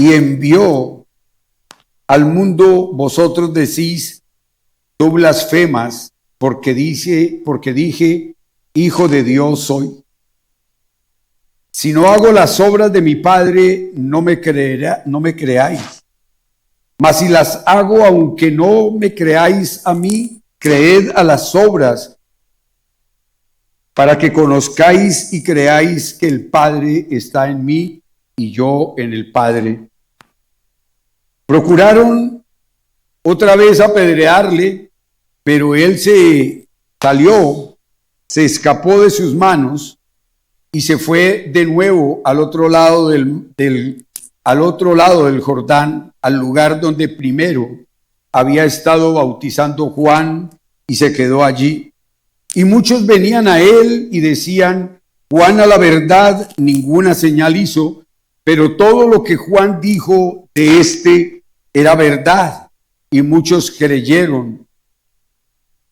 y envió al mundo, vosotros decís, tú blasfemas, porque dije, hijo de Dios soy. Si no hago las obras de mi Padre, no me creáis. Mas si las hago, aunque no me creáis a mí, creed a las obras, para que conozcáis y creáis que el Padre está en mí y yo en el Padre. Procuraron otra vez apedrearle, pero él se salió, se escapó de sus manos y se fue de nuevo al otro lado al otro lado del Jordán, al lugar donde primero había estado bautizando Juan, y se quedó allí. Y muchos venían a él y decían, Juan a la verdad ninguna señal hizo, pero todo lo que Juan dijo de éste era verdad, y muchos creyeron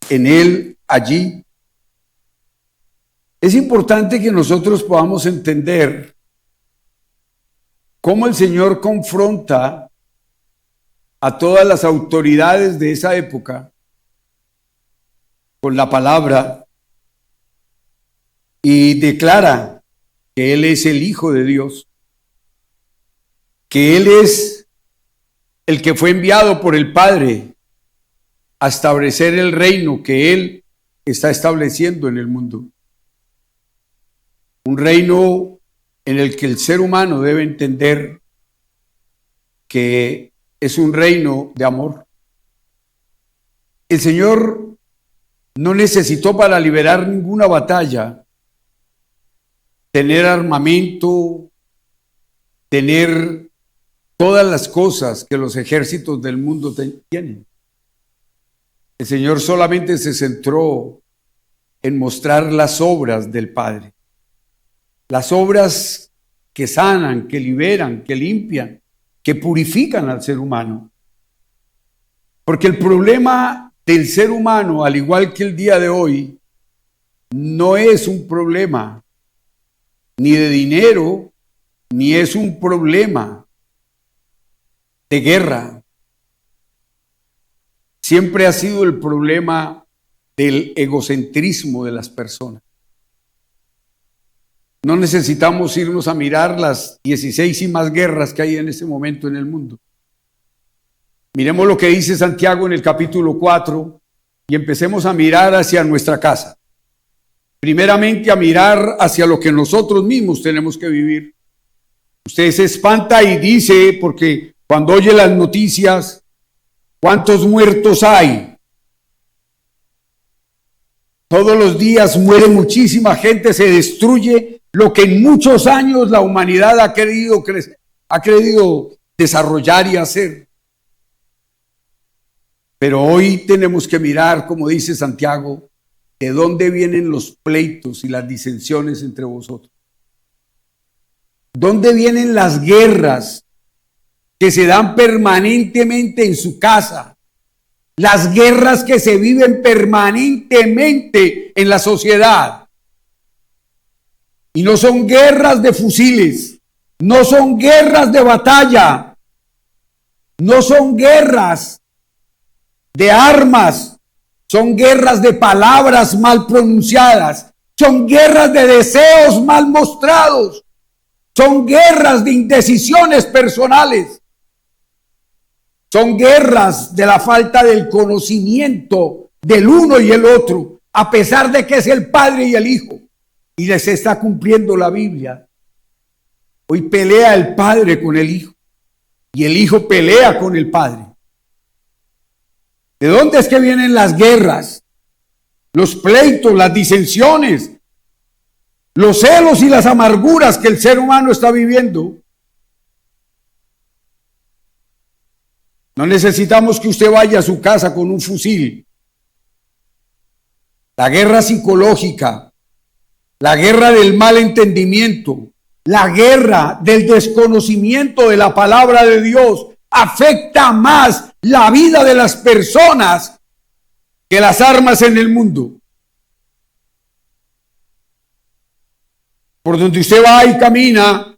en él allí. Es importante que nosotros podamos entender cómo el Señor confronta a todas las autoridades de esa época con la palabra y declara que Él es el Hijo de Dios, que Él es el que fue enviado por el Padre a establecer el reino que Él está estableciendo en el mundo. Un reino en el que el ser humano debe entender que es un reino de amor. El Señor no necesitó para liberar ninguna batalla tener armamento, tener todas las cosas que los ejércitos del mundo tienen. El Señor solamente se centró en mostrar las obras del Padre. Las obras que sanan, que liberan, que limpian, que purifican al ser humano. Porque el problema del ser humano, al igual que el día de hoy, no es un problema ni de dinero, ni es un problema de guerra. Siempre ha sido el problema del egocentrismo de las personas. No necesitamos irnos a mirar las 16 y más guerras que hay en este momento en el mundo. Miremos lo que dice Santiago en el capítulo 4 y empecemos a mirar hacia nuestra casa. Primeramente a mirar hacia lo que nosotros mismos tenemos que vivir. Usted se espanta y dice, porque cuando oye las noticias, ¿cuántos muertos hay? Todos los días muere muchísima gente, se destruye lo que en muchos años la humanidad ha querido desarrollar y hacer. Pero hoy tenemos que mirar, como dice Santiago, de dónde vienen los pleitos y las disensiones entre vosotros. ¿Dónde vienen las guerras que se dan permanentemente en su casa? Las guerras que se viven permanentemente en la sociedad. Y no son guerras de fusiles, no son guerras de batalla, no son guerras de armas, son guerras de palabras mal pronunciadas, son guerras de deseos mal mostrados, son guerras de indecisiones personales, son guerras de la falta del conocimiento del uno y el otro, a pesar de que es el Padre y el Hijo, y les está cumpliendo la Biblia. Hoy pelea el Padre con el Hijo, y el Hijo pelea con el Padre. ¿De dónde es que vienen las guerras, los pleitos, las disensiones, los celos y las amarguras que el ser humano está viviendo? No necesitamos que usted vaya a su casa con un fusil. La guerra psicológica, la guerra del mal entendimiento, la guerra del desconocimiento de la palabra de Dios afecta más la vida de las personas que las armas en el mundo. Por donde usted va y camina,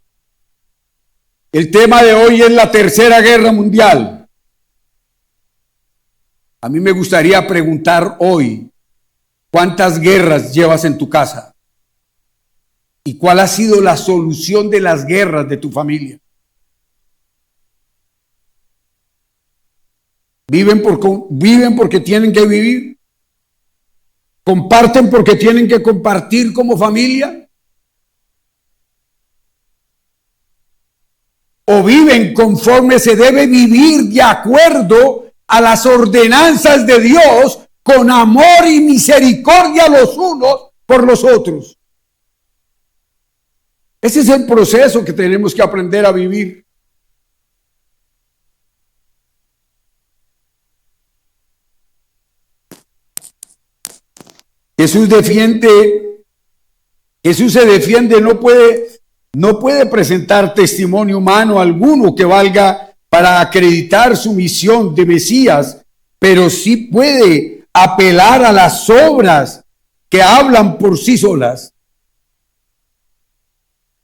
El tema de hoy es la Tercera Guerra Mundial. A mí me gustaría preguntar hoy, ¿cuántas guerras llevas en tu casa? ¿Y cuál ha sido la solución de las guerras de tu familia? ¿Viven porque tienen que vivir? ¿Comparten porque tienen que compartir como familia? ¿O viven conforme se debe vivir de acuerdo a las ordenanzas de Dios con amor y misericordia los unos por los otros? Ese es el proceso que tenemos que aprender a vivir. Jesús se defiende, no puede presentar testimonio humano alguno que valga para acreditar su misión de Mesías, pero sí puede apelar a las obras que hablan por sí solas.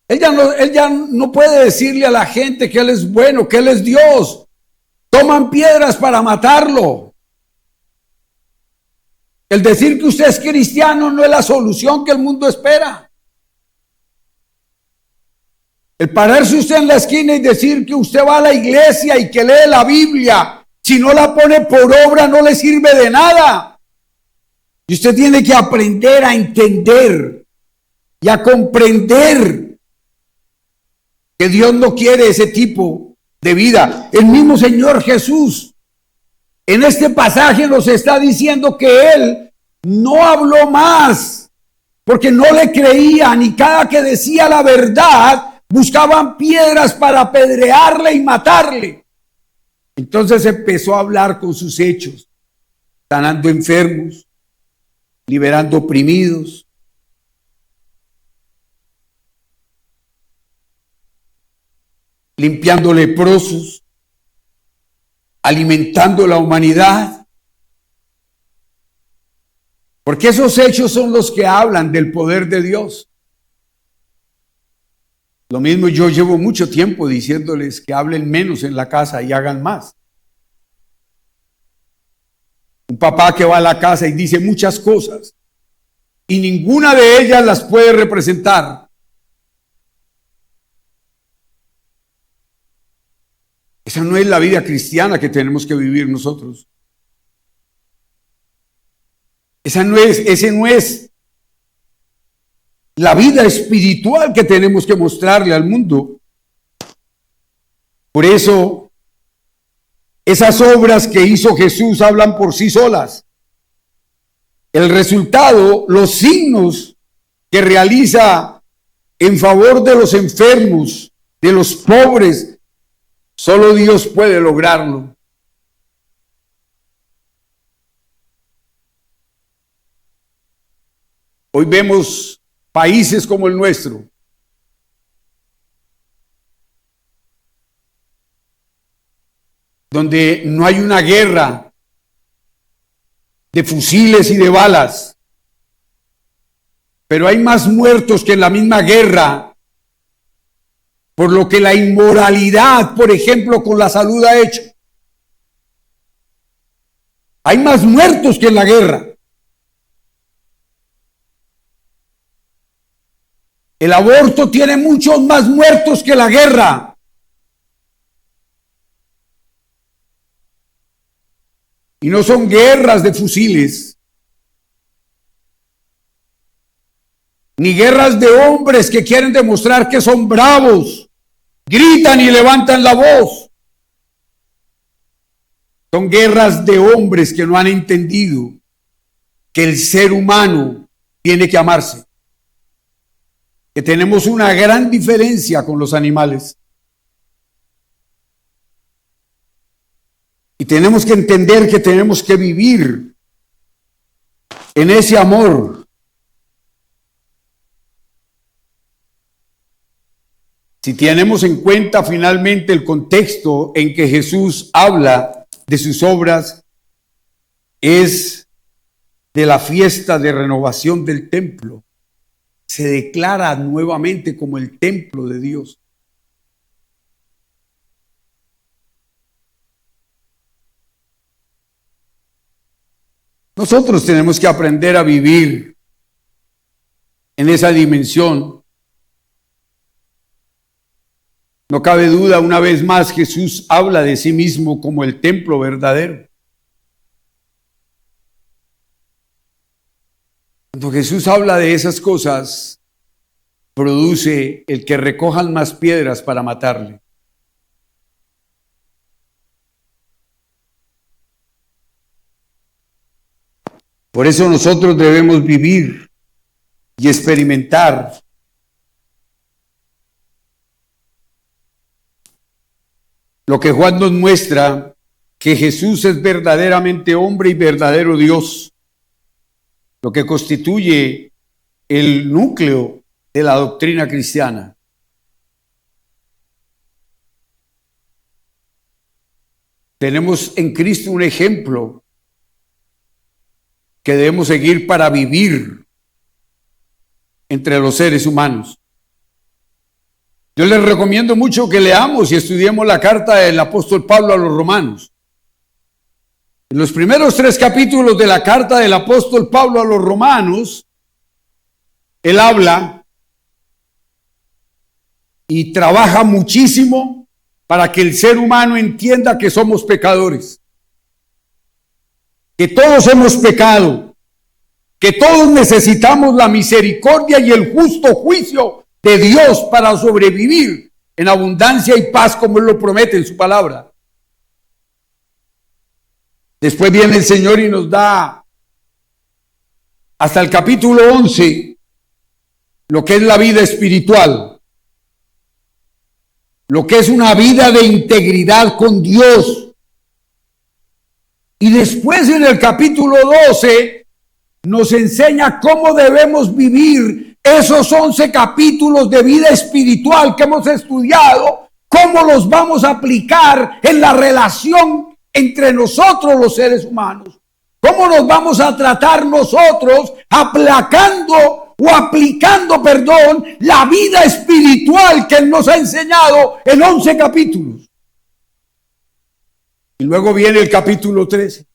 Él ya no puede decirle a la gente que Él es bueno, que Él es Dios. Toman piedras para matarlo. El decir que usted es cristiano no es la solución que el mundo espera. El pararse usted en la esquina y decir que usted va a la iglesia y que lee la Biblia, si no la pone por obra no le sirve de nada. Y usted tiene que aprender a entender y a comprender que Dios no quiere ese tipo de vida. El mismo Señor Jesús en este pasaje nos está diciendo que Él no habló más porque no le creían, y cada que decía la verdad buscaban piedras para apedrearle y matarle. Entonces empezó a hablar con sus hechos, sanando enfermos, liberando oprimidos, limpiando leprosos, alimentando la humanidad. Porque esos hechos son los que hablan del poder de Dios. Lo mismo, yo llevo mucho tiempo diciéndoles que hablen menos en la casa y hagan más. Un papá que va a la casa y dice muchas cosas y ninguna de ellas las puede representar. Esa no es la vida cristiana que tenemos que vivir nosotros. Ese no es la vida espiritual que tenemos que mostrarle al mundo. Por eso, esas obras que hizo Jesús hablan por sí solas. El resultado, los signos que realiza en favor de los enfermos, de los pobres, solo Dios puede lograrlo. Hoy vemos países como el nuestro, donde no hay una guerra de fusiles y de balas, pero hay más muertos que en la misma guerra, por lo que la inmoralidad, por ejemplo, con la salud ha hecho. Hay más muertos que en la guerra. El aborto tiene muchos más muertos que la guerra. Y no son guerras de fusiles, ni guerras de hombres que quieren demostrar que son bravos, gritan y levantan la voz. Son guerras de hombres que no han entendido que el ser humano tiene que amarse, que tenemos una gran diferencia con los animales. Y tenemos que entender que tenemos que vivir en ese amor. Si tenemos en cuenta finalmente el contexto en que Jesús habla de sus obras, es de la fiesta de renovación del templo. Se declara nuevamente como el templo de Dios. Nosotros tenemos que aprender a vivir en esa dimensión. No cabe duda, una vez más, Jesús habla de sí mismo como el templo verdadero. Cuando Jesús habla de esas cosas, produce el que recojan más piedras para matarle. Por eso nosotros debemos vivir y experimentar lo que Juan nos muestra, que Jesús es verdaderamente hombre y verdadero Dios, lo que constituye el núcleo de la doctrina cristiana. Tenemos en Cristo un ejemplo que debemos seguir para vivir entre los seres humanos. Yo les recomiendo mucho que leamos y estudiemos la carta del apóstol Pablo a los romanos. En los primeros 3 capítulos de la carta del apóstol Pablo a los romanos, él habla y trabaja muchísimo para que el ser humano entienda que somos pecadores, que todos hemos pecado, que todos necesitamos la misericordia y el justo juicio de Dios para sobrevivir en abundancia y paz, como Él lo promete en su palabra. Después viene el Señor y nos da hasta el capítulo 11 lo que es la vida espiritual, lo que es una vida de integridad con Dios. Y después en el capítulo 12 nos enseña cómo debemos vivir esos 11 capítulos de vida espiritual que hemos estudiado, cómo los vamos a aplicar en la relación entre nosotros los seres humanos, cómo nos vamos a tratar nosotros aplicando la vida espiritual que Él nos ha enseñado en 11 capítulos. Y luego viene el capítulo 13.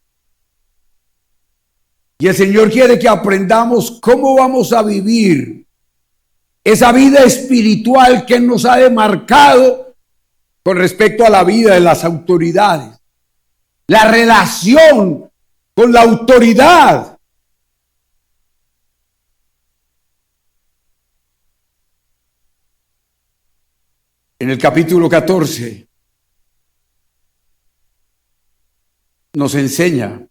Y el Señor quiere que aprendamos cómo vamos a vivir esa vida espiritual que nos ha demarcado con respecto a la vida de las autoridades, la relación con la autoridad. En el capítulo 14 nos enseña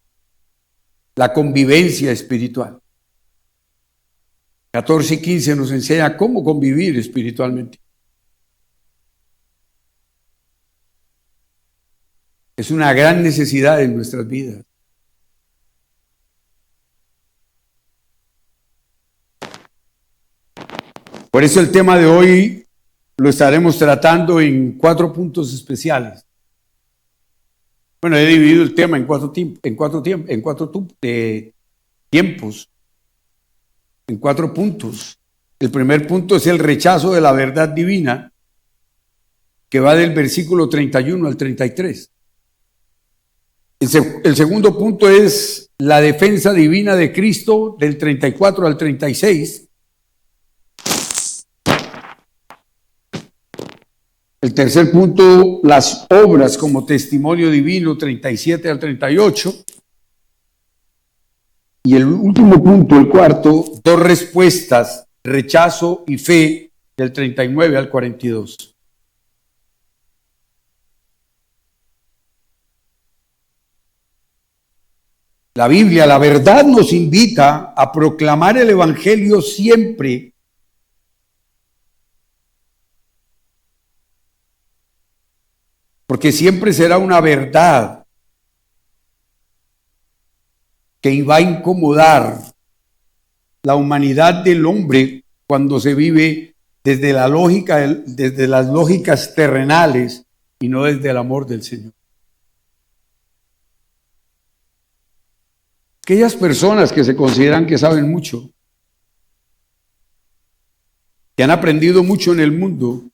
la convivencia espiritual. 14 y 15 nos enseña cómo convivir espiritualmente. Es una gran necesidad en nuestras vidas. Por eso el tema de hoy lo estaremos tratando en 4 puntos especiales. Bueno, he dividido el tema en cuatro tiempos, en 4 puntos. El primer punto es el rechazo de la verdad divina, que va del versículo 31 al 33. El segundo punto es la defensa divina de Cristo, del 34 al 36. El tercer punto, las obras como testimonio divino, 37 al 38. Y el último punto, el cuarto, 2 respuestas, rechazo y fe, del 39 al 42. La Biblia, la verdad, nos invita a proclamar el Evangelio siempre, porque siempre será una verdad que va a incomodar la humanidad del hombre cuando se vive desde la lógica, desde las lógicas terrenales y no desde el amor del Señor. Aquellas personas que se consideran que saben mucho, que han aprendido mucho en el mundo,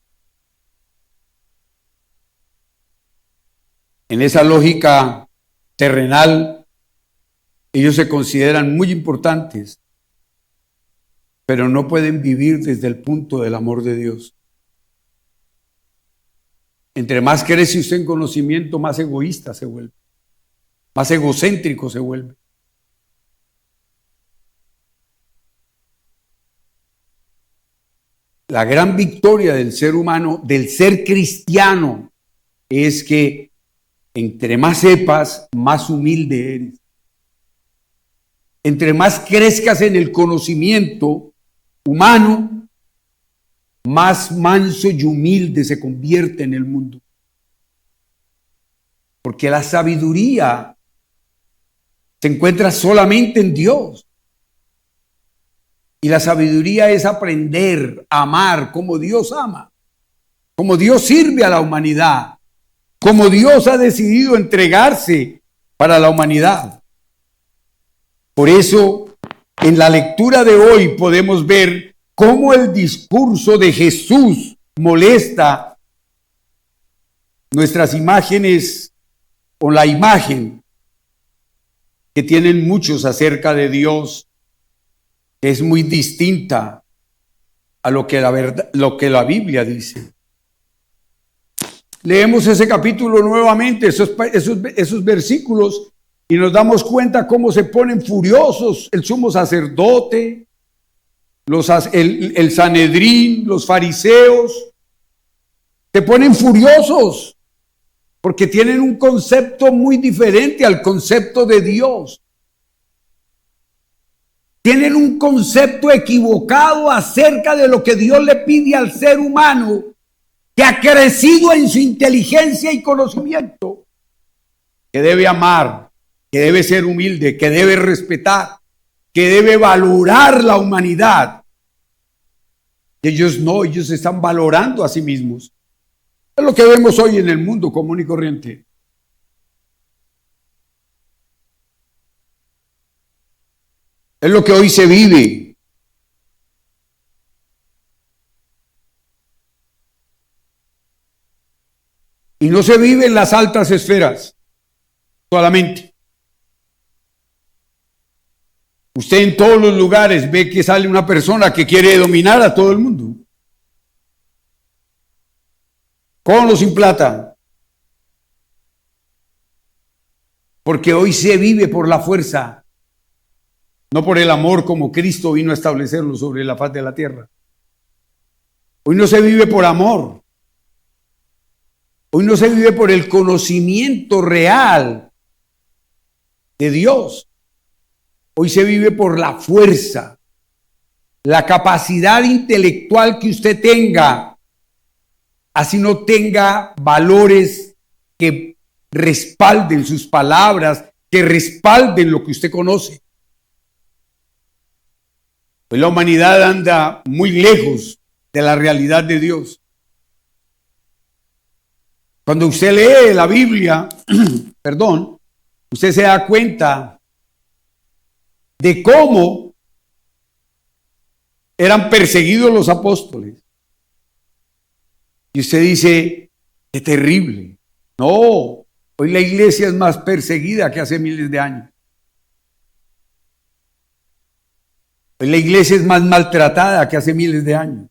en esa lógica terrenal, Ellos se consideran muy importantes, pero no pueden vivir desde el punto del amor de Dios. Entre más crece usted en conocimiento, más egoísta se vuelve, más egocéntrico se vuelve. La gran victoria del ser humano, del ser cristiano, es que entre más sepas, más humilde eres. Entre más crezcas en el conocimiento humano, más manso y humilde se convierte en el mundo. Porque la sabiduría se encuentra solamente en Dios. Y la sabiduría es aprender a amar como Dios ama, como Dios sirve a la humanidad, como Dios ha decidido entregarse para la humanidad. Por eso, en la lectura de hoy podemos ver cómo el discurso de Jesús molesta nuestras imágenes o la imagen que tienen muchos acerca de Dios, que es muy distinta a lo que la Biblia dice. Leemos ese capítulo nuevamente, esos versículos, y nos damos cuenta cómo se ponen furiosos el sumo sacerdote, el Sanedrín, los fariseos. Se ponen furiosos porque tienen un concepto muy diferente al concepto de Dios. Tienen un concepto equivocado acerca de lo que Dios le pide al ser humano, que ha crecido en su inteligencia y conocimiento, que debe amar, que debe ser humilde, que debe respetar, que debe valorar la humanidad. Ellos no, ellos se están valorando a sí mismos. Es lo que vemos hoy en el mundo común y corriente. Es lo que hoy se vive. Y no se vive en las altas esferas solamente. Usted en todos los lugares ve que sale una persona que quiere dominar a todo el mundo. Con o sin plata. Porque hoy se vive por la fuerza, no por el amor como Cristo vino a establecerlo sobre la faz de la tierra. Hoy no se vive por amor. Hoy no se vive por el conocimiento real de Dios. Hoy se vive por la fuerza, la capacidad intelectual que usted tenga, así no tenga valores que respalden sus palabras, que respalden lo que usted conoce. Pues la humanidad anda muy lejos de la realidad de Dios. Cuando usted lee la Biblia, usted se da cuenta de cómo eran perseguidos los apóstoles. Y usted dice, qué terrible. No, hoy la iglesia es más perseguida que hace miles de años. Hoy la iglesia es más maltratada que hace miles de años.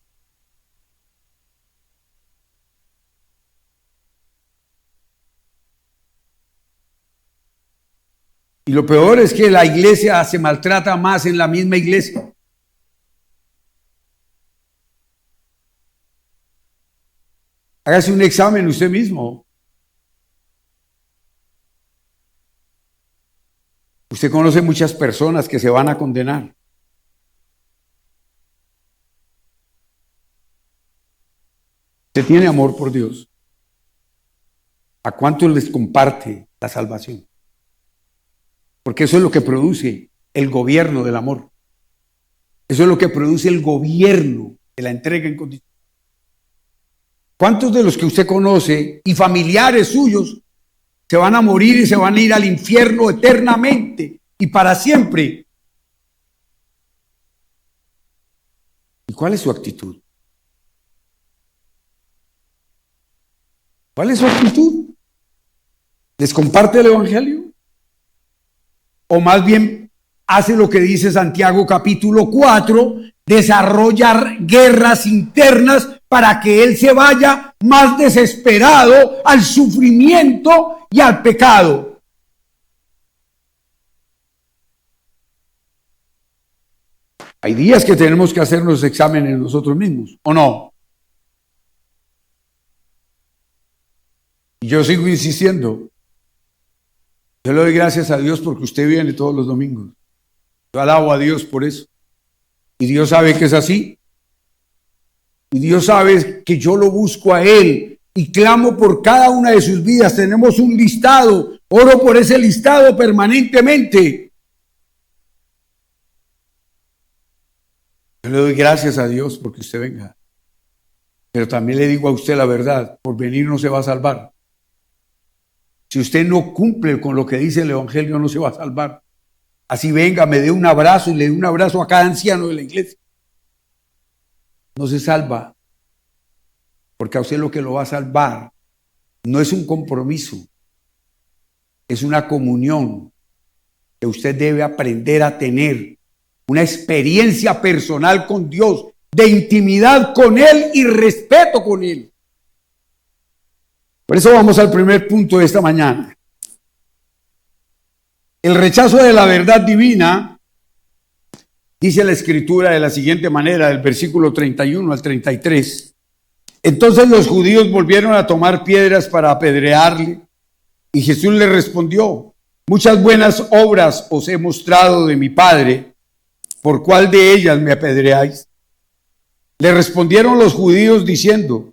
Y lo peor es que la iglesia se maltrata más en la misma iglesia. Hágase un examen usted mismo. Usted conoce muchas personas que se van a condenar. Usted tiene amor por Dios. ¿A cuántos les comparte la salvación? Porque eso es lo que produce el gobierno del amor. Eso es lo que produce el gobierno de la entrega incondicional. ¿Cuántos de los que usted conoce y familiares suyos se van a morir y se van a ir al infierno eternamente y para siempre? ¿Y cuál es su actitud? ¿Cuál es su actitud? ¿Les comparte el evangelio? o más bien hace lo que dice Santiago capítulo 4, desarrollar guerras internas para que él se vaya más desesperado al sufrimiento y al pecado. Hay días que tenemos que hacernos exámenes nosotros mismos, ¿o no? Y yo sigo insistiendo. Yo le doy gracias a Dios porque usted viene todos los domingos. Yo alabo a Dios por eso. Y Dios sabe que es así. Y Dios sabe que yo lo busco a Él y clamo por cada una de sus vidas. Tenemos un listado. Oro por ese listado permanentemente. Yo le doy gracias a Dios porque usted venga. Pero también le digo a usted la verdad. Por venir no se va a salvar. Si usted no cumple con lo que dice el Evangelio, no se va a salvar. Así venga, me dé un abrazo y le dé un abrazo a cada anciano de la iglesia. No se salva. Porque a usted lo que lo va a salvar no es un compromiso. Es una comunión que usted debe aprender a tener. Una experiencia personal con Dios, de intimidad con Él y respeto con Él. Por eso vamos al primer punto de esta mañana. El rechazo de la verdad divina, dice la Escritura de la siguiente manera, del versículo 31 al 33. Entonces los judíos volvieron a tomar piedras para apedrearle, y Jesús les respondió: muchas buenas obras os he mostrado de mi Padre, ¿por cuál de ellas me apedreáis? Le respondieron los judíos diciendo: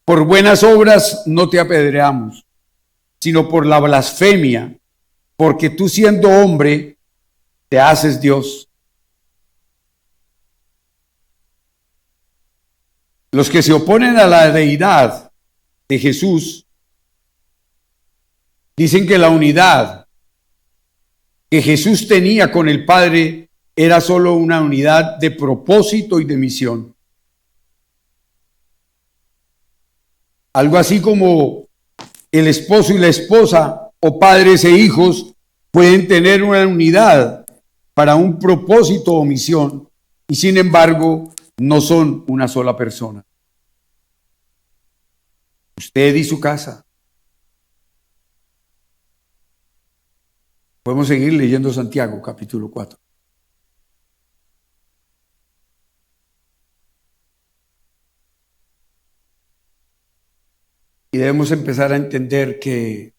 por buenas obras no te apedreamos, sino por la blasfemia, porque tú siendo hombre te haces Dios. Los que se oponen a la deidad de Jesús dicen que la unidad que Jesús tenía con el Padre era solo una unidad de propósito y de misión. Algo así como el esposo y la esposa, o padres e hijos, pueden tener una unidad para un propósito o misión, y sin embargo no son una sola persona. Usted y su casa. Podemos seguir leyendo Santiago capítulo 4. Y debemos empezar a entender que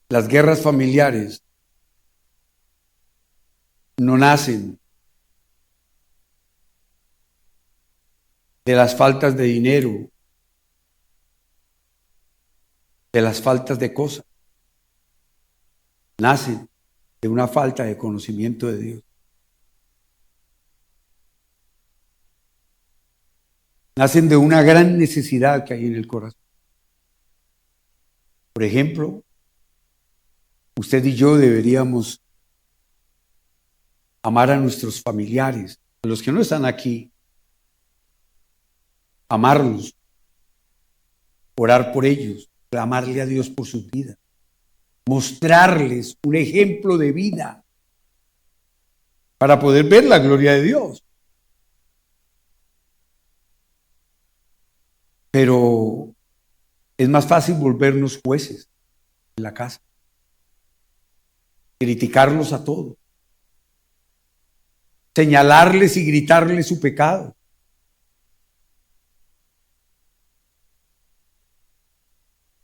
las guerras familiares no nacen de las faltas de dinero, de las faltas de cosas. Nacen de una falta de conocimiento de Dios. Nacen de una gran necesidad que hay en el corazón. Por ejemplo, usted y yo deberíamos amar a nuestros familiares, a los que no están aquí, amarlos, orar por ellos, clamarle a Dios por sus vidas, mostrarles un ejemplo de vida para poder ver la gloria de Dios. Pero es más fácil volvernos jueces en la casa, criticarlos a todos, señalarles y gritarles su pecado.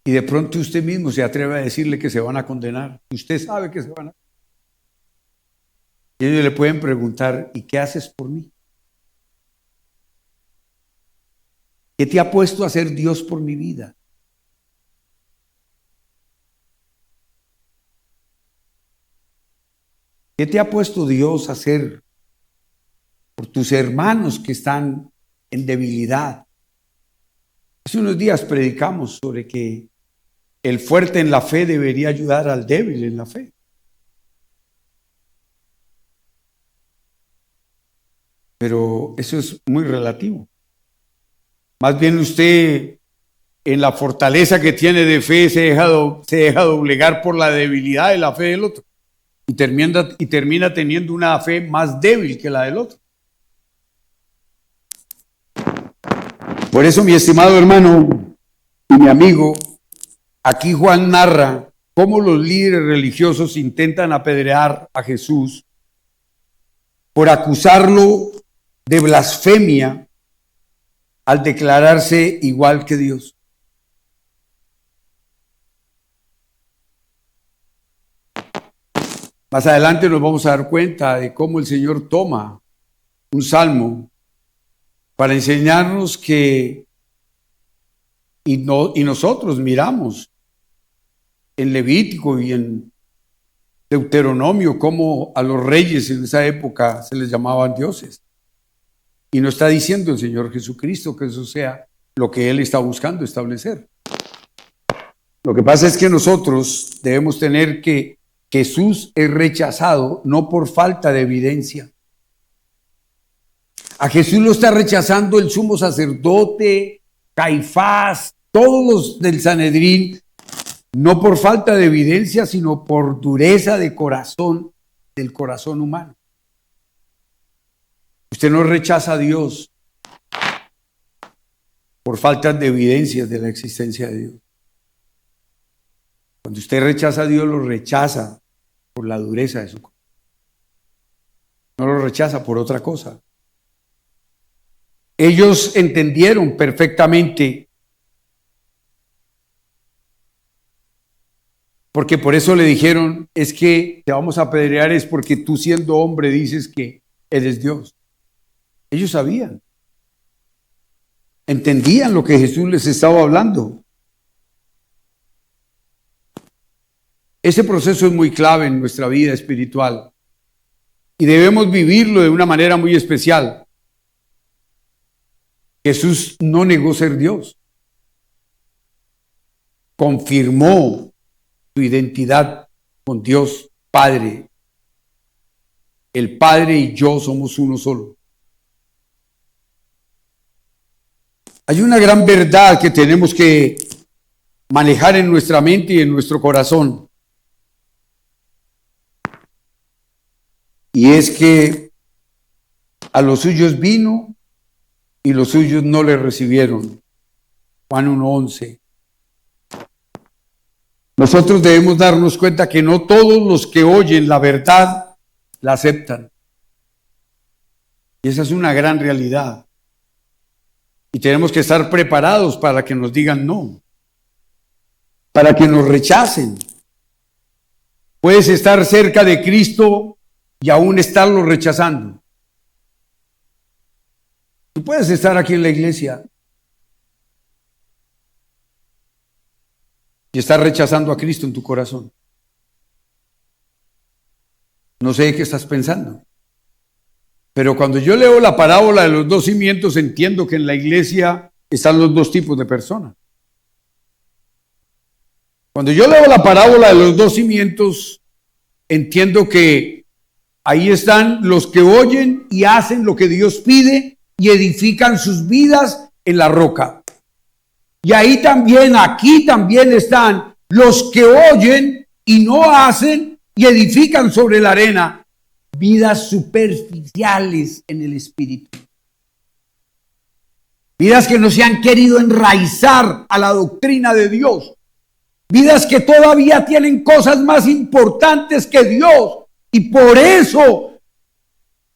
Y de pronto usted mismo se atreve a decirle que se van a condenar. Usted sabe que se van a condenar. Y ellos le pueden preguntar: ¿y qué haces por mí? ¿Qué te ha puesto a hacer Dios por mi vida? ¿Qué te ha puesto Dios a hacer por tus hermanos que están en debilidad? Hace unos días predicamos sobre que el fuerte en la fe debería ayudar al débil en la fe. Pero eso es muy relativo. Más bien usted en la fortaleza que tiene de fe se deja doblegar por la debilidad de la fe del otro y termina teniendo una fe más débil que la del otro. Por eso, mi estimado hermano y mi amigo, aquí Juan narra cómo los líderes religiosos intentan apedrear a Jesús por acusarlo de blasfemia al declararse igual que Dios. Más adelante nos vamos a dar cuenta de cómo el Señor toma un salmo para enseñarnos que, y nosotros miramos en Levítico y en Deuteronomio cómo a los reyes en esa época se les llamaban dioses. Y no está diciendo el Señor Jesucristo que eso sea lo que Él está buscando establecer. Lo que pasa es que nosotros debemos tener que Jesús es rechazado no por falta de evidencia. A Jesús lo está rechazando el sumo sacerdote, Caifás, todos los del Sanedrín, no por falta de evidencia, sino por dureza de corazón, del corazón humano. Usted no rechaza a Dios por falta de evidencias de la existencia de Dios. Cuando usted rechaza a Dios, lo rechaza por la dureza de su corazón. No lo rechaza por otra cosa. Ellos entendieron perfectamente, porque por eso le dijeron, es que te vamos a apedrear es porque tú siendo hombre dices que eres Dios. Ellos sabían, entendían lo que Jesús les estaba hablando. Ese proceso es muy clave en nuestra vida espiritual y debemos vivirlo de una manera muy especial. Jesús no negó ser Dios, confirmó su identidad con Dios Padre. El Padre y yo somos uno solo. Hay una gran verdad que tenemos que manejar en nuestra mente y en nuestro corazón. Y es que a los suyos vino y los suyos no le recibieron. Juan 1:11. Nosotros debemos darnos cuenta que no todos los que oyen la verdad la aceptan. Y esa es una gran realidad. Y tenemos que estar preparados para que nos digan no, para que nos rechacen. Puedes estar cerca de Cristo y aún estarlo rechazando. Tú puedes estar aquí en la iglesia y estar rechazando a Cristo en tu corazón. No sé qué estás pensando. Pero cuando yo leo la parábola de los dos cimientos, entiendo que en la iglesia están los dos tipos de personas. Cuando yo leo la parábola de los dos cimientos, entiendo que ahí están los que oyen y hacen lo que Dios pide y edifican sus vidas en la roca. Y ahí también, aquí también están los que oyen y no hacen y edifican sobre la arena. Vidas superficiales en el espíritu. Vidas que no se han querido enraizar a la doctrina de Dios. Vidas que todavía tienen cosas más importantes que Dios. Y por eso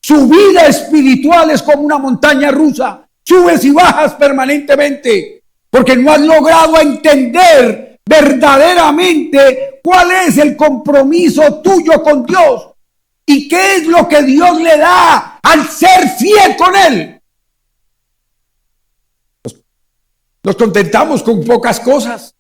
su vida espiritual es como una montaña rusa. Subes y bajas permanentemente. Porque no has logrado entender verdaderamente cuál es el compromiso tuyo con Dios. ¿Y qué es lo que Dios le da al ser fiel con Él? Nos contentamos con pocas cosas.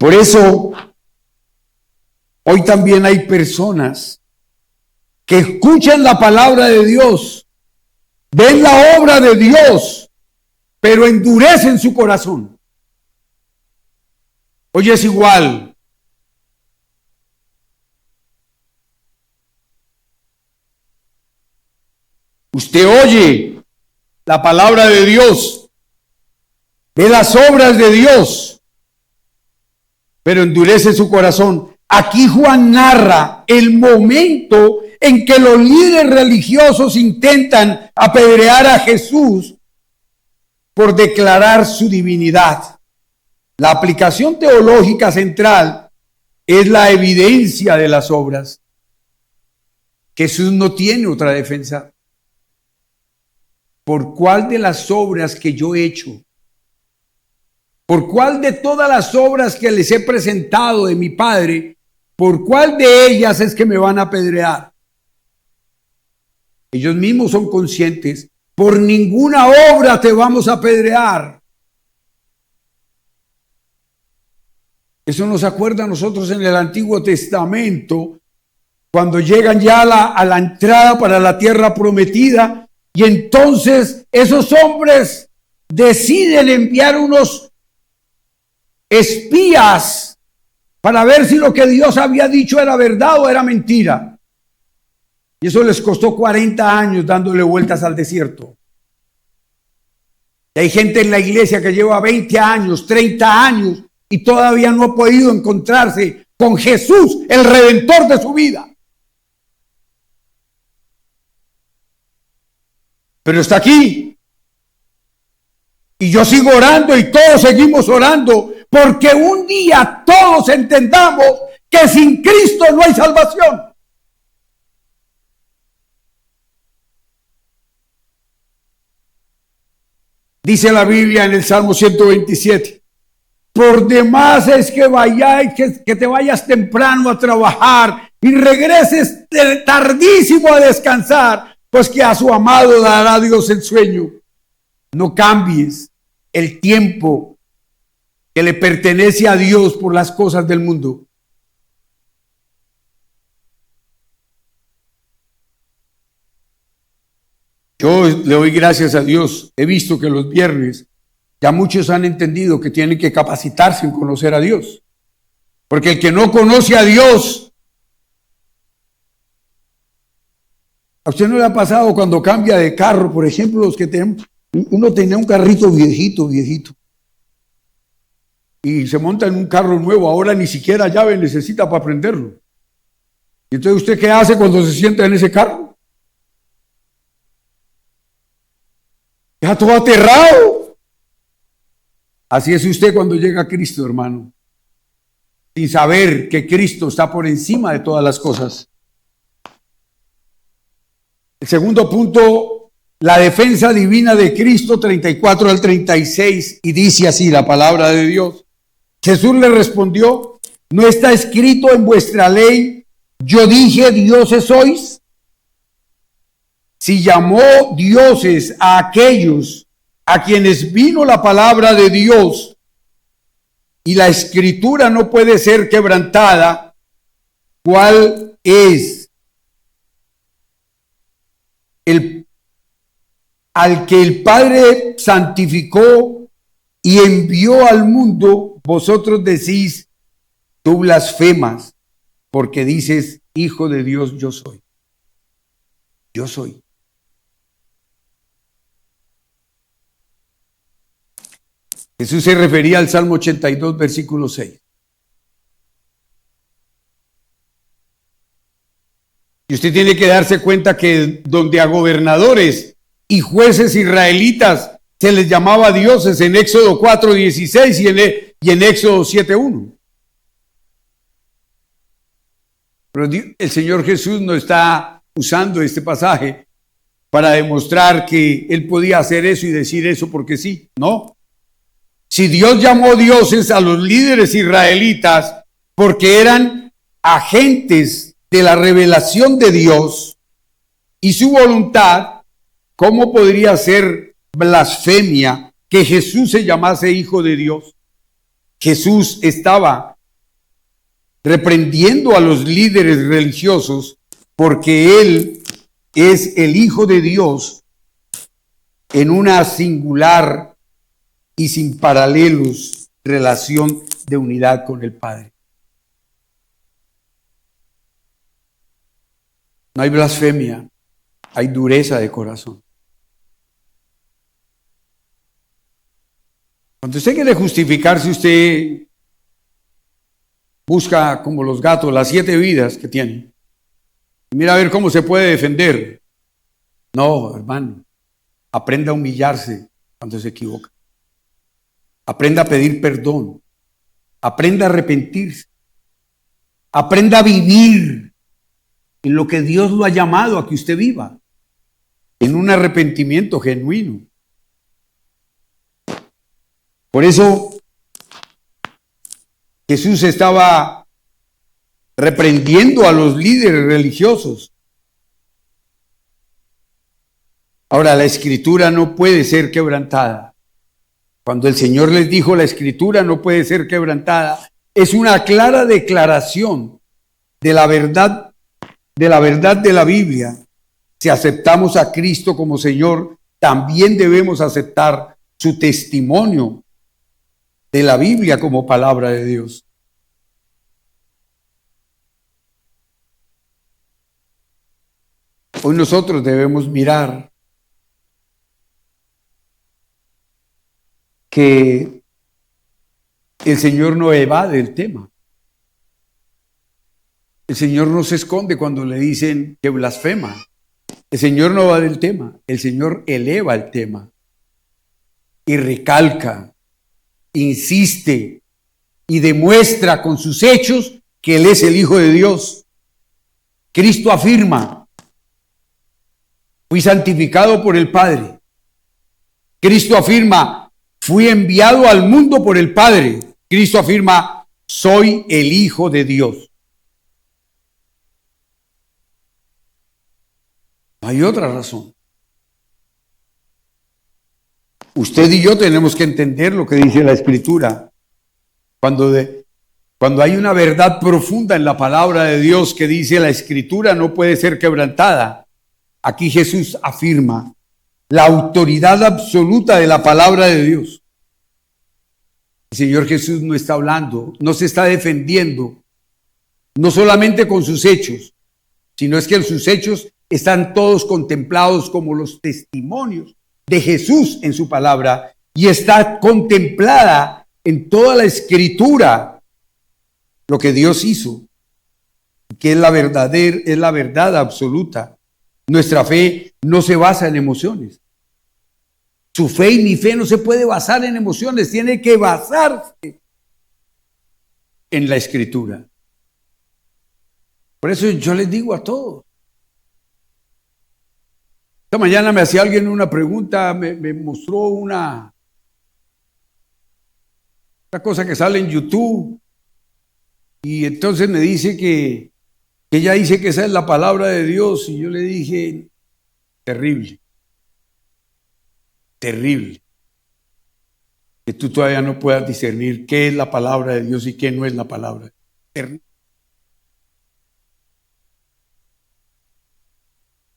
Por eso, hoy también hay personas que escuchan la palabra de Dios, ven la obra de Dios, pero endurecen su corazón. Hoy es igual. Usted oye la palabra de Dios, ve las obras de Dios, pero endurece su corazón. Aquí Juan narra el momento en que los líderes religiosos intentan apedrear a Jesús por declarar su divinidad. La aplicación teológica central es la evidencia de las obras. Jesús no tiene otra defensa. ¿Por cuál de las obras que yo he hecho? ¿Por cuál de todas las obras que les he presentado de mi Padre? ¿Por cuál de ellas es que me van a apedrear? Ellos mismos son conscientes. Por ninguna obra te vamos a apedrear. Eso nos acuerda a nosotros en el Antiguo Testamento, cuando llegan ya a la entrada para la tierra prometida, y entonces esos hombres deciden enviar unos espías para ver si lo que Dios había dicho era verdad o era mentira. Y eso les costó 40 años dándole vueltas al desierto. Y hay gente en la iglesia que lleva 20 años, 30 años y todavía no ha podido encontrarse con Jesús, el Redentor de su vida. Pero está aquí. Y yo sigo orando y todos seguimos orando, porque un día todos entendamos que sin Cristo no hay salvación. Dice la Biblia en el Salmo 127, por demás es que vayáis, que te vayas temprano a trabajar y regreses tardísimo a descansar, pues que a su amado dará Dios el sueño. No cambies el tiempo que le pertenece a Dios por las cosas del mundo. Yo le doy gracias a Dios. He visto que los viernes ya muchos han entendido que tienen que capacitarse en conocer a Dios. Porque el que no conoce a Dios, ¿a usted no le ha pasado cuando cambia de carro? Por ejemplo, los que tenemos, uno tenía un carrito viejito, y se monta en un carro nuevo, ahora ni siquiera llave necesita para prenderlo. Y entonces, ¿usted qué hace cuando se sienta en ese carro? Está todo aterrado. Así es usted cuando llega a Cristo, hermano, sin saber que Cristo está por encima de todas las cosas. El segundo punto, la defensa divina de Cristo, 34 al 36, y dice así la palabra de Dios. Jesús le respondió, ¿no está escrito en vuestra ley, yo dije dioses sois? Si llamó dioses a aquellos a quienes vino la palabra de Dios y la escritura no puede ser quebrantada, ¿cuál es al que el Padre santificó y envió al mundo? Vosotros decís, tú blasfemas, porque dices, Hijo de Dios yo soy. Yo soy. Jesús se refería al Salmo 82, versículo 6. Y usted tiene que darse cuenta que donde a gobernadores y jueces israelitas se les llamaba dioses en Éxodo 4:16 y en Éxodo 7:1. Pero el Señor Jesús no está usando este pasaje para demostrar que Él podía hacer eso y decir eso porque sí, no. Si Dios llamó dioses a los líderes israelitas porque eran agentes de la revelación de Dios y su voluntad, ¿cómo podría ser blasfemia que Jesús se llamase Hijo de Dios? Jesús estaba reprendiendo a los líderes religiosos porque Él es el Hijo de Dios en una singular y sin paralelos relación de unidad con el Padre. No hay blasfemia. hay dureza de corazón. Cuando usted quiere justificarse, usted busca como los gatos las 7 vidas que tiene. Mira a ver cómo se puede defender. No, hermano, aprenda a humillarse cuando se equivoca. Aprenda a pedir perdón. Aprenda a arrepentirse. Aprenda a vivir en lo que Dios lo ha llamado a que usted viva, en un arrepentimiento genuino. Por eso Jesús estaba reprendiendo a los líderes religiosos. Ahora, la Escritura no puede ser quebrantada. Cuando el Señor les dijo la Escritura no puede ser quebrantada, es una clara declaración de la verdad de la Biblia. Si aceptamos a Cristo como Señor, también debemos aceptar su testimonio de la Biblia como palabra de Dios. Hoy nosotros debemos mirar que el Señor no evade el tema. El Señor no se esconde cuando le dicen que blasfema. El Señor no evade el tema. El Señor eleva el tema y recalca, insiste y demuestra con sus hechos que Él es el Hijo de Dios. Cristo afirma: fui santificado por el Padre. Cristo afirma: fui enviado al mundo por el Padre. Cristo afirma: soy el Hijo de Dios. No hay otra razón. Usted y yo tenemos que entender lo que dice la Escritura. Cuando hay una verdad profunda en la palabra de Dios que dice la Escritura no puede ser quebrantada. Aquí Jesús afirma la autoridad absoluta de la palabra de Dios. El Señor Jesús no está hablando, no se está defendiendo, no solamente con sus hechos, sino es que sus hechos están todos contemplados como los testimonios de Jesús en su palabra y está contemplada en toda la Escritura lo que Dios hizo, que es la verdad absoluta. Nuestra fe no se basa en emociones. Su fe y mi fe no se puede basar en emociones, tiene que basarse en la Escritura. Por eso yo les digo a todos. Esta mañana me hacía alguien una pregunta, me mostró una cosa que sale en YouTube y entonces me dice que ella dice que esa es la palabra de Dios y yo le dije, terrible, terrible, que tú todavía no puedas discernir qué es la palabra de Dios y qué no es la palabra. Terrible.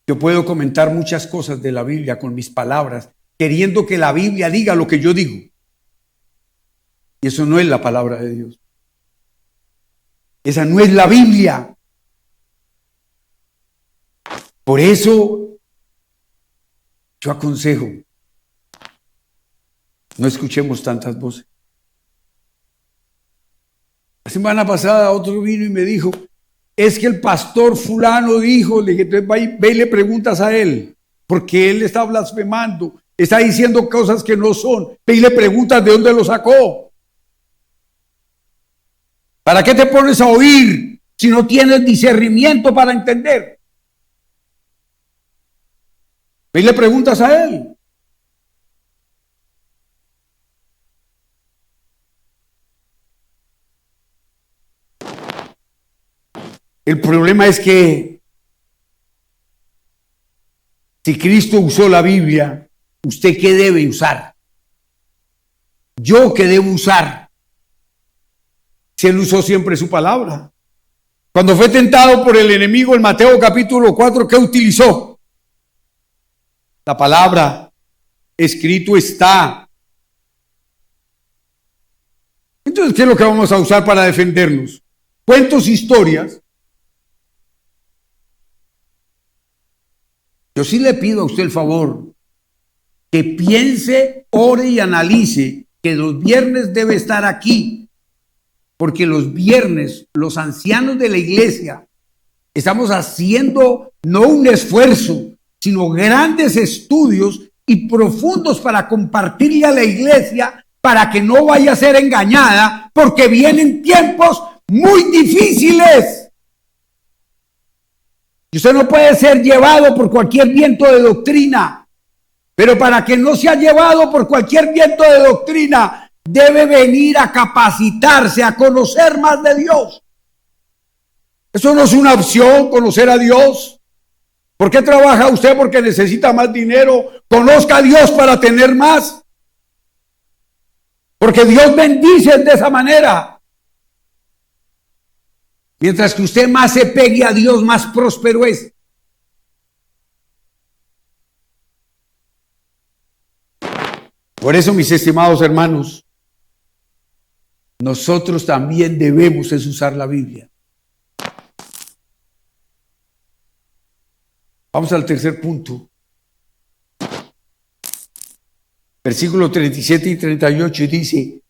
Yo puedo comentar muchas cosas de la Biblia con mis palabras, queriendo que la Biblia diga lo que yo digo. Y eso no es la palabra de Dios. Esa no es la Biblia. Por eso yo aconsejo, no escuchemos tantas voces. La semana pasada otro vino y me dijo, es que el pastor fulano dijo, le dije, ve y le preguntas a él, porque él está blasfemando, está diciendo cosas que no son, ve y le preguntas de dónde lo sacó. ¿Para qué te pones a oír si no tienes discernimiento para entender? Ve y le preguntas a él. El problema es que si Cristo usó la Biblia, ¿usted qué debe usar? ¿Yo qué debo usar? Si Él usó siempre su palabra. Cuando fue tentado por el enemigo en Mateo capítulo 4, ¿qué utilizó? La palabra. Escrito está. Entonces, ¿qué es lo que vamos a usar para defendernos? Cuentos, historias. Yo sí le pido a usted el favor que piense, ore y analice que los viernes debe estar aquí, porque los viernes los ancianos de la iglesia estamos haciendo no un esfuerzo, sino grandes estudios y profundos para compartirle a la iglesia para que no vaya a ser engañada, porque vienen tiempos muy difíciles. Y usted no puede ser llevado por cualquier viento de doctrina, pero para que no sea llevado por cualquier viento de doctrina, debe venir a capacitarse, a conocer más de Dios. Eso no es una opción, conocer a Dios. ¿Por qué trabaja usted? Porque necesita más dinero. Conozca a Dios para tener más. Porque Dios bendice de esa manera. Mientras que usted más se pegue a Dios, más próspero es. Por eso, mis estimados hermanos, nosotros también debemos usar la Biblia. Vamos al tercer punto. Versículos 37 y 38 dice: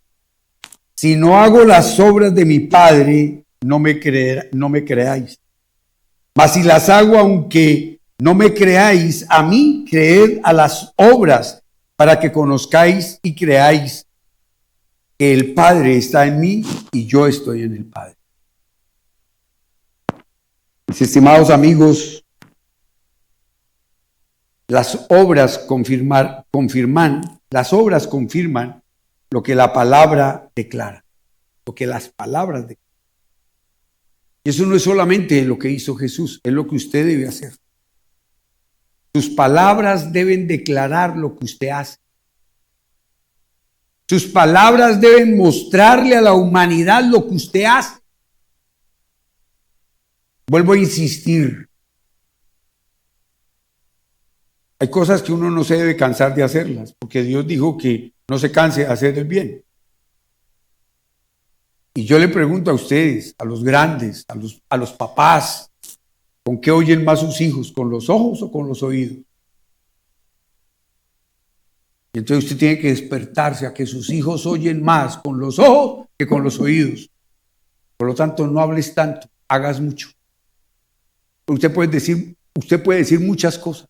si no hago las obras de mi Padre, no me creáis. Mas si las hago, aunque no me creáis, a mí creed a las obras, para que conozcáis y creáis que el Padre está en mí y yo estoy en el Padre. Mis estimados amigos, las obras confirman lo que la palabra declara, lo que las palabras declaran. Y eso no es solamente lo que hizo Jesús, es lo que usted debe hacer. Sus palabras deben declarar lo que usted hace. Sus palabras deben mostrarle a la humanidad lo que usted hace. Vuelvo a insistir. Hay cosas que uno no se debe cansar de hacerlas, porque Dios dijo que no se canse de hacer el bien. Y yo le pregunto a ustedes, a los grandes, a los papás, ¿con qué oyen más sus hijos? ¿Con los ojos o con los oídos? Y entonces usted tiene que despertarse a que sus hijos oyen más con los ojos que con los oídos. Por lo tanto, no hables tanto, hagas mucho. Usted puede decir muchas cosas.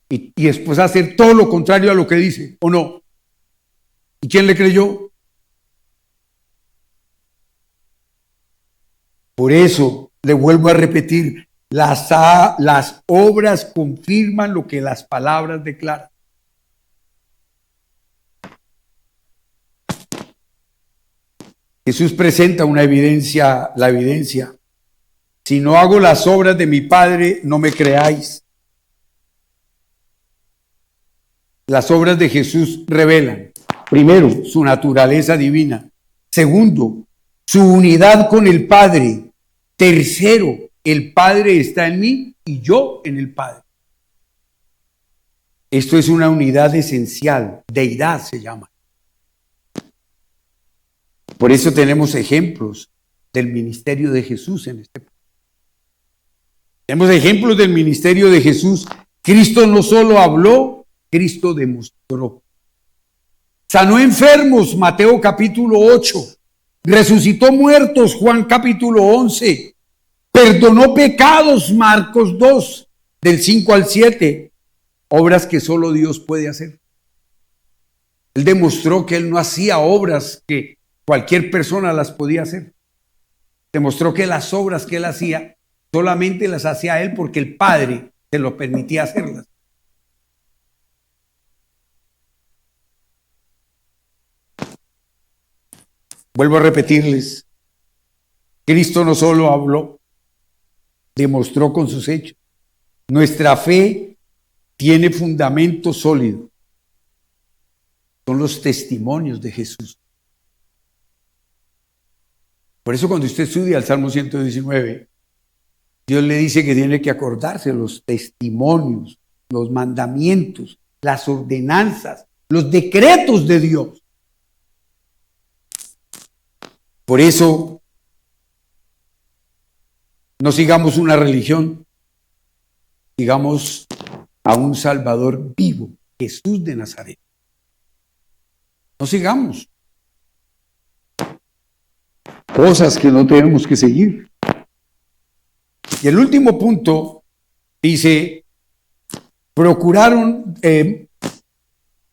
Y después hacer todo lo contrario a lo que dice, ¿o no? ¿Y quién le creyó? Por eso, le vuelvo a repetir, las obras confirman lo que las palabras declaran. Jesús presenta la evidencia. Si no hago las obras de mi Padre, no me creáis. Las obras de Jesús revelan, primero, su naturaleza divina. Segundo, su unidad con el Padre. Tercero, el Padre está en mí y yo en el Padre. Esto es una unidad esencial, deidad se llama. Por eso tenemos ejemplos del ministerio de Jesús en este país. Tenemos ejemplos del ministerio de Jesús. Cristo no solo habló, Cristo demostró. Sanó enfermos, Mateo capítulo 8. Resucitó muertos, Juan capítulo 11. Perdonó pecados, Marcos 2, del 5 al 7. Obras que solo Dios puede hacer. Él demostró que Él no hacía obras que cualquier persona las podía hacer. Demostró que las obras que Él hacía, solamente las hacía Él porque el Padre se lo permitía hacerlas. Vuelvo a repetirles, Cristo no solo habló, demostró con sus hechos. Nuestra fe tiene fundamento sólido. Son los testimonios de Jesús. Por eso cuando usted estudia el Salmo 119, Dios le dice que tiene que acordarse los testimonios, los mandamientos, las ordenanzas, los decretos de Dios. Por eso, no sigamos una religión, sigamos a un Salvador vivo, Jesús de Nazaret. No sigamos cosas que no tenemos que seguir. Y el último punto dice, procuraron, del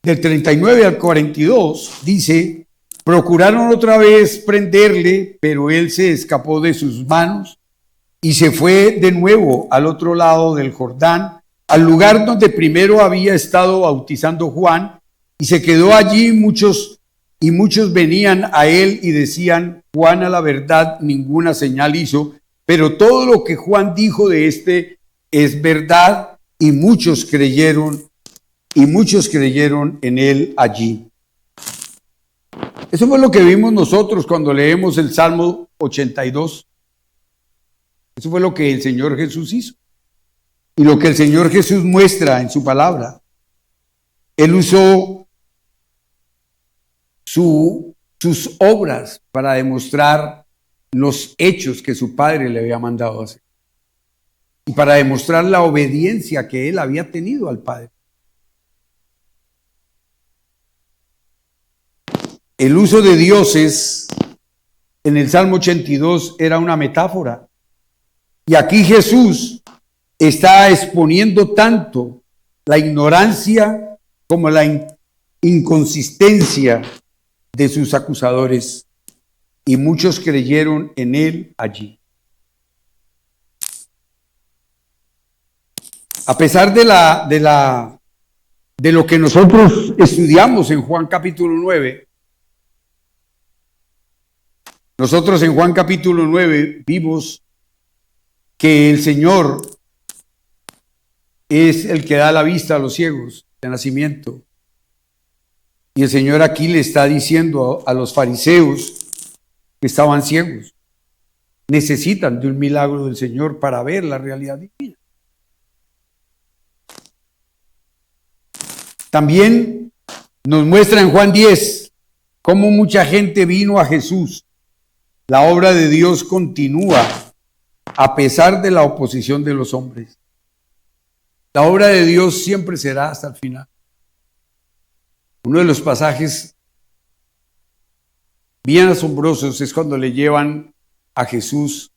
39 al 42, dice, procuraron otra vez prenderle, pero él se escapó de sus manos y se fue de nuevo al otro lado del Jordán, al lugar donde primero había estado bautizando Juan, y se quedó allí muchos venían a él y decían, Juan a la verdad ninguna señal hizo, pero todo lo que Juan dijo de este es verdad, y muchos creyeron en él allí. Eso fue lo que vimos nosotros cuando leemos el Salmo 82. Eso fue lo que el Señor Jesús hizo. Y lo que el Señor Jesús muestra en su palabra. Él usó sus obras para demostrar los hechos que su Padre le había mandado hacer. Y para demostrar la obediencia que él había tenido al Padre. El uso de dioses en el Salmo 82 era una metáfora. Y aquí Jesús está exponiendo tanto la ignorancia como la inconsistencia de sus acusadores. Y muchos creyeron en él allí. A pesar de lo que nosotros estudiamos en Juan capítulo 9, nosotros en Juan capítulo 9 vimos que el Señor es el que da la vista a los ciegos de nacimiento. Y el Señor aquí le está diciendo a los fariseos que estaban ciegos, necesitan de un milagro del Señor para ver la realidad divina. También nos muestra en Juan 10 cómo mucha gente vino a Jesús. La obra de Dios continúa a pesar de la oposición de los hombres. La obra de Dios siempre será hasta el final. Uno de los pasajes bien asombrosos es cuando le llevan a Jesús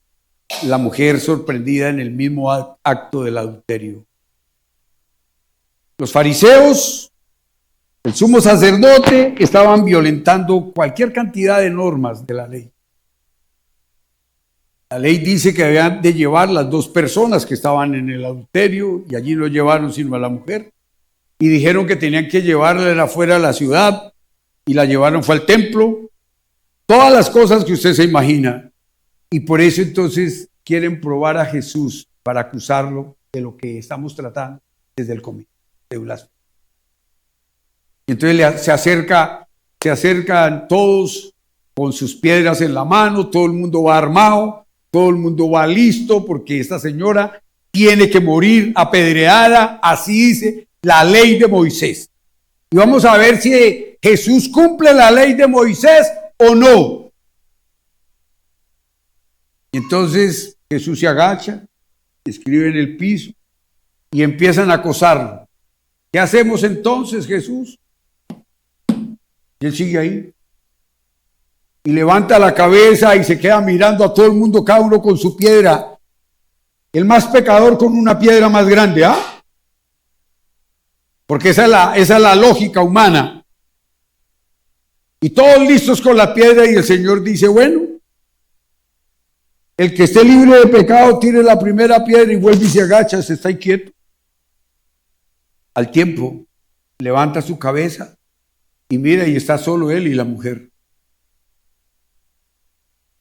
la mujer sorprendida en el mismo acto del adulterio. Los fariseos, el sumo sacerdote, estaban violentando cualquier cantidad de normas de la ley. La ley dice que habían de llevar las dos personas que estaban en el adulterio, y allí no llevaron sino a la mujer. Y dijeron que tenían que llevarla afuera de la ciudad, y la llevaron, fue al templo. Todas las cosas que usted se imagina. Y por eso entonces quieren probar a Jesús para acusarlo de lo que estamos tratando desde el comienzo. De blasfemia. Y entonces se acercan todos con sus piedras en la mano, todo el mundo va armado, todo el mundo va listo, porque esta señora tiene que morir apedreada, así dice la ley de Moisés. Y vamos a ver si Jesús cumple la ley de Moisés o no. Y entonces Jesús se agacha, escribe en el piso y empiezan a acosarlo. ¿Qué hacemos entonces, Jesús? Y él sigue ahí. Y levanta la cabeza y se queda mirando a todo el mundo, cada uno con su piedra. El más pecador con una piedra más grande, ¿ah? Porque esa es la lógica humana. Y todos listos con la piedra, y el Señor dice, bueno, el que esté libre de pecado tire la primera piedra, y vuelve y se agacha, se está ahí quieto. Al tiempo, levanta su cabeza y mira, y está solo él y la mujer.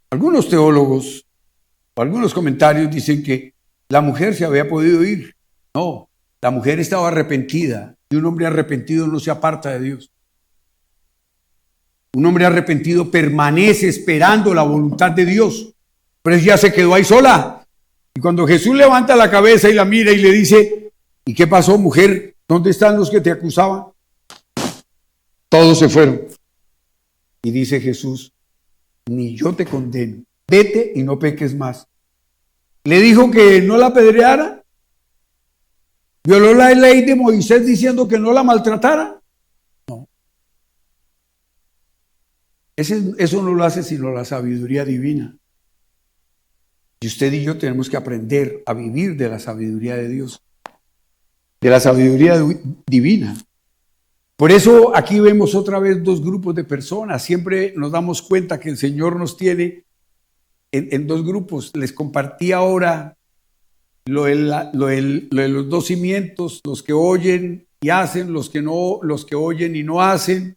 Algunos teólogos o algunos comentarios dicen que la mujer se había podido ir. No, la mujer estaba arrepentida, y un hombre arrepentido no se aparta de Dios. Un hombre arrepentido permanece esperando la voluntad de Dios, pero ella se quedó ahí sola. Y cuando Jesús levanta la cabeza y la mira y le dice, ¿y qué pasó, mujer? ¿Dónde están los que te acusaban? Todos se fueron. Y dice Jesús, ni yo te condeno, vete y no peques más. Le dijo que no la apedreara, ¿Violó la ley de Moisés diciendo que no la maltratara? No. Eso no lo hace sino la sabiduría divina. Y usted y yo tenemos que aprender a vivir de la sabiduría de Dios, de la sabiduría divina. Por eso aquí vemos otra vez dos grupos de personas. Siempre nos damos cuenta que el Señor nos tiene en dos grupos. Les compartí ahora lo de los dos cimientos, los que oyen y hacen, los que oyen y no hacen.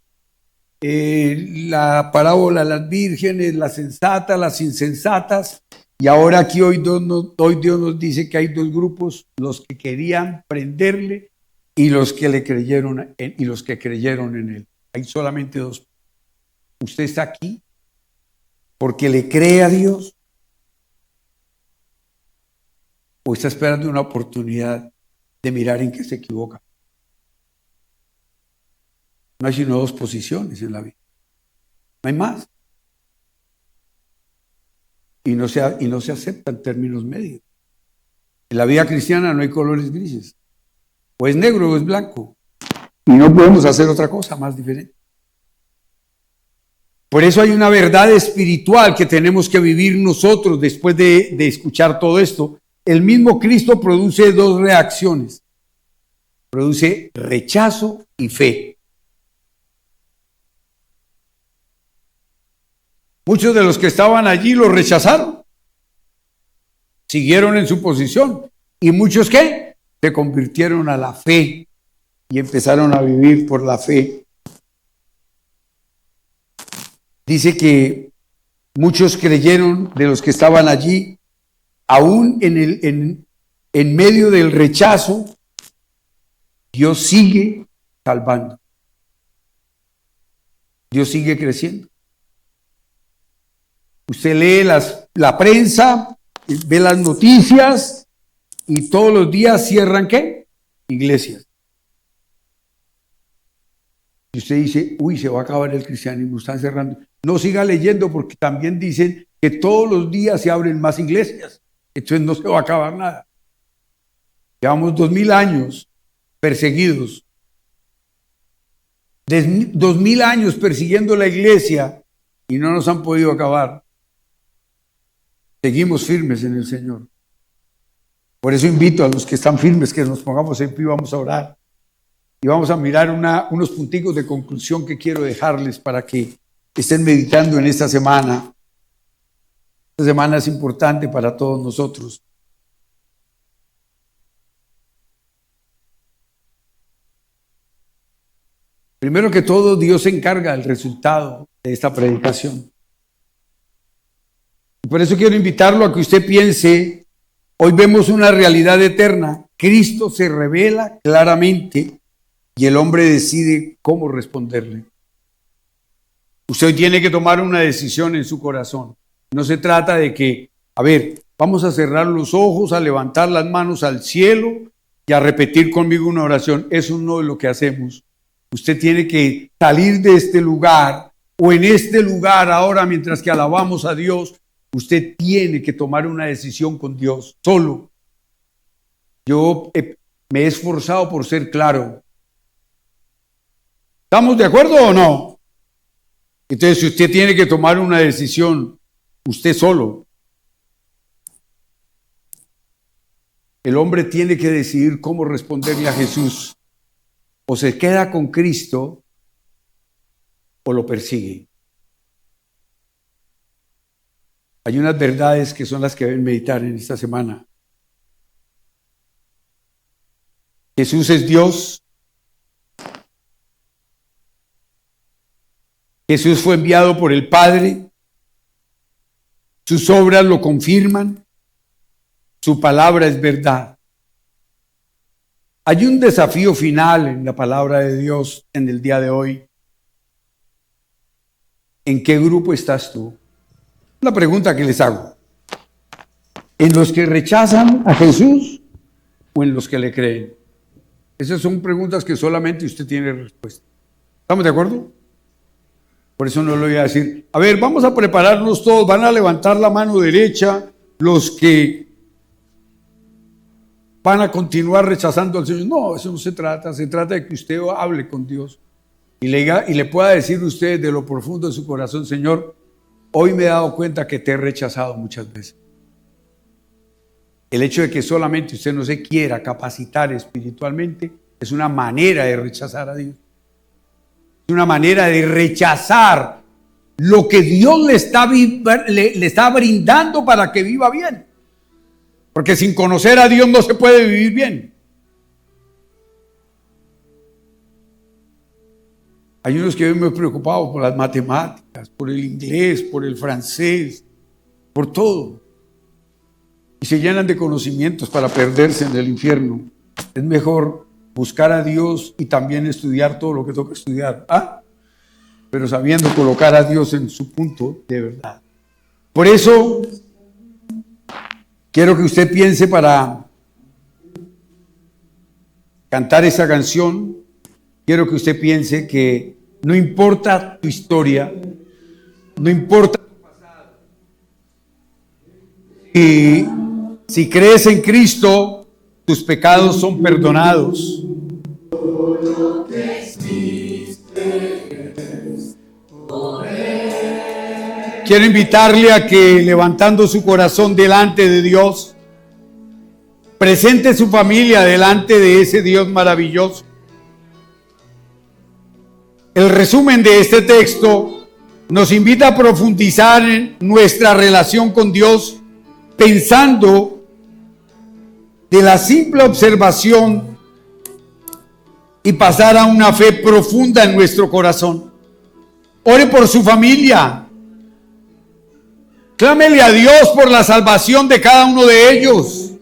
La parábola de las vírgenes, las sensatas, las insensatas. Y ahora aquí hoy Dios nos dice que hay dos grupos, los que querían prenderle y los que le creyeron y los que creyeron en él. Hay solamente dos. Usted está aquí porque le cree a Dios o está esperando una oportunidad de mirar en qué se equivoca. No hay sino dos posiciones en la vida. No hay más. Y no se aceptan términos medios. En la vida cristiana no hay colores grises. O es negro o es blanco. Y no podemos hacer otra cosa más diferente. Por eso hay una verdad espiritual que tenemos que vivir nosotros después de escuchar todo esto. El mismo Cristo produce dos reacciones. Produce rechazo y fe. Muchos de los que estaban allí lo rechazaron. Siguieron en su posición. ¿Y muchos qué? Se convirtieron a la fe y empezaron a vivir por la fe. Dice que muchos creyeron de los que estaban allí, aún en medio del rechazo, Dios sigue salvando. Dios sigue creciendo. Usted lee la prensa, ve las noticias y todos los días cierran ¿qué? Iglesias. Y usted dice, uy, se va a acabar el cristianismo, están cerrando. No siga leyendo porque también dicen que todos los días se abren más iglesias. Entonces no se va a acabar nada. Llevamos 2000 años perseguidos. 2000 años persiguiendo la iglesia y no nos han podido acabar. Seguimos firmes en el Señor. Por eso invito a los que están firmes que nos pongamos en pie y vamos a orar. Y vamos a mirar unos punticos de conclusión que quiero dejarles para que estén meditando en esta semana. Esta semana es importante para todos nosotros. Primero que todo, Dios se encarga del resultado de esta predicación. Por eso quiero invitarlo a que usted piense, hoy vemos una realidad eterna. Cristo se revela claramente y el hombre decide cómo responderle. Usted hoy tiene que tomar una decisión en su corazón. No se trata de que, vamos a cerrar los ojos, a levantar las manos al cielo y a repetir conmigo una oración. Eso no es lo que hacemos. Usted tiene que salir de este lugar o en este lugar ahora mientras que alabamos a Dios. Usted tiene que tomar una decisión con Dios, solo. Yo me he esforzado por ser claro. ¿Estamos de acuerdo o no? Entonces, si usted tiene que tomar una decisión, usted solo. El hombre tiene que decidir cómo responderle a Jesús. O se queda con Cristo o lo persigue. Hay unas verdades que son las que deben meditar en esta semana. Jesús es Dios. Jesús fue enviado por el Padre. Sus obras lo confirman. Su palabra es verdad. Hay un desafío final en la palabra de Dios en el día de hoy. ¿En qué grupo estás tú? La pregunta que les hago. ¿En los que rechazan a Jesús o en los que le creen? Esas son preguntas que solamente usted tiene respuesta. ¿Estamos de acuerdo? Por eso no lo voy a decir. Vamos a prepararnos todos. Van a levantar la mano derecha los que van a continuar rechazando al Señor. No, eso no se trata. Se trata de que usted hable con Dios y le pueda decir a usted de lo profundo de su corazón: Señor, hoy me he dado cuenta que te he rechazado muchas veces. El hecho de que solamente usted no se quiera capacitar espiritualmente es una manera de rechazar a Dios. Es una manera de rechazar lo que Dios le está brindando para que viva bien. Porque sin conocer a Dios no se puede vivir bien. Hay unos que ven muy preocupados por las matemáticas, por el inglés, por el francés, por todo. Y se llenan de conocimientos para perderse en el infierno. Es mejor buscar a Dios y también estudiar todo lo que toca estudiar. Pero sabiendo colocar a Dios en su punto de verdad. Por eso quiero que usted piense, para cantar esa canción, quiero que usted piense que no importa tu historia, no importa tu pasado. Y si crees en Cristo, tus pecados son perdonados. Quiero invitarle a que, levantando su corazón delante de Dios, presente su familia delante de ese Dios maravilloso. El resumen de este texto nos invita a profundizar en nuestra relación con Dios, pensando de la simple observación y pasar a una fe profunda en nuestro corazón. Ore por su familia. Clámele a Dios por la salvación de cada uno de ellos.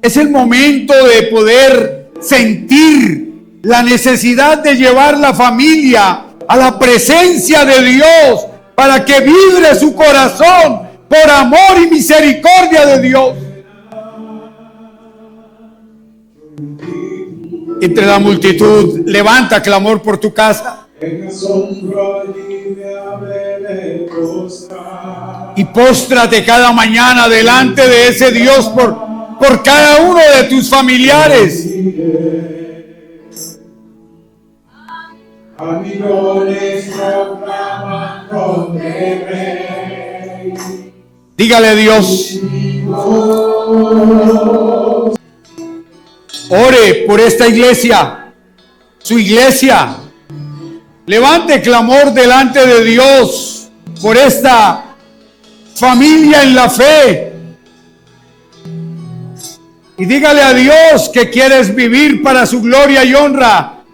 Es el momento de poder sentir la necesidad de llevar la familia a la presencia de Dios para que vibre su corazón por amor y misericordia de Dios. Entre la multitud, levanta clamor por tu casa. Y póstrate cada mañana delante de ese Dios por cada uno de tus familiares. Dígale a Dios. Ore por esta iglesia, su iglesia. Levante clamor delante de Dios por esta familia en la fe. Y dígale a Dios que quieres vivir para su gloria y honra.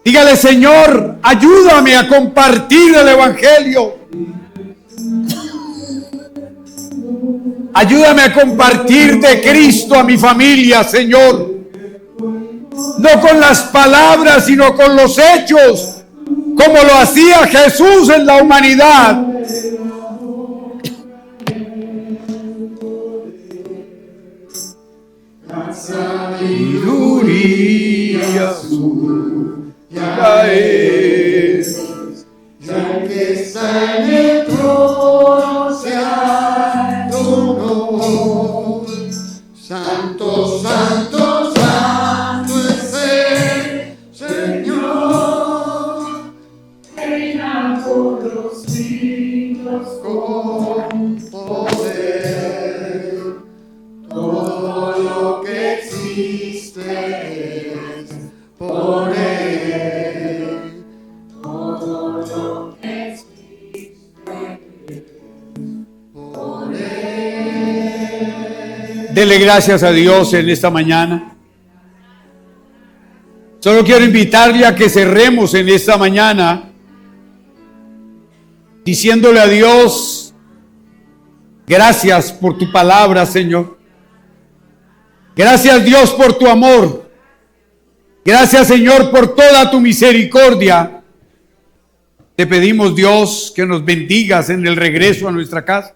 Dígale: Señor, ayúdame a compartir el evangelio. Ayúdame a compartir de Cristo a mi familia, Señor. No con las palabras, sino con los hechos, como lo hacía Jesús en la humanidad. La sabiduría suya es, ya que está en el trono sea tu honor. Santo, santo, santo es el Señor, reina por los siglos con poder. Todo lo que existe es por Él. Todo lo que existe es por Él. Dele gracias a Dios en esta mañana. Solo quiero invitarle a que cerremos en esta mañana diciéndole a Dios: gracias por tu palabra, Señor. Gracias, Dios, por tu amor. Gracias, Señor, por toda tu misericordia. Te pedimos, Dios, que nos bendigas en el regreso a nuestra casa.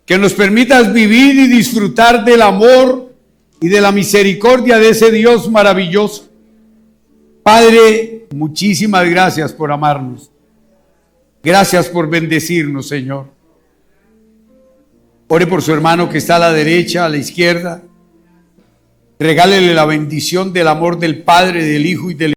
Que nos permitas vivir y disfrutar del amor y de la misericordia de ese Dios maravilloso. Padre, muchísimas gracias por amarnos. Gracias por bendecirnos, Señor. Ore por su hermano que está a la derecha, a la izquierda. Regálele la bendición del amor del Padre, del Hijo y del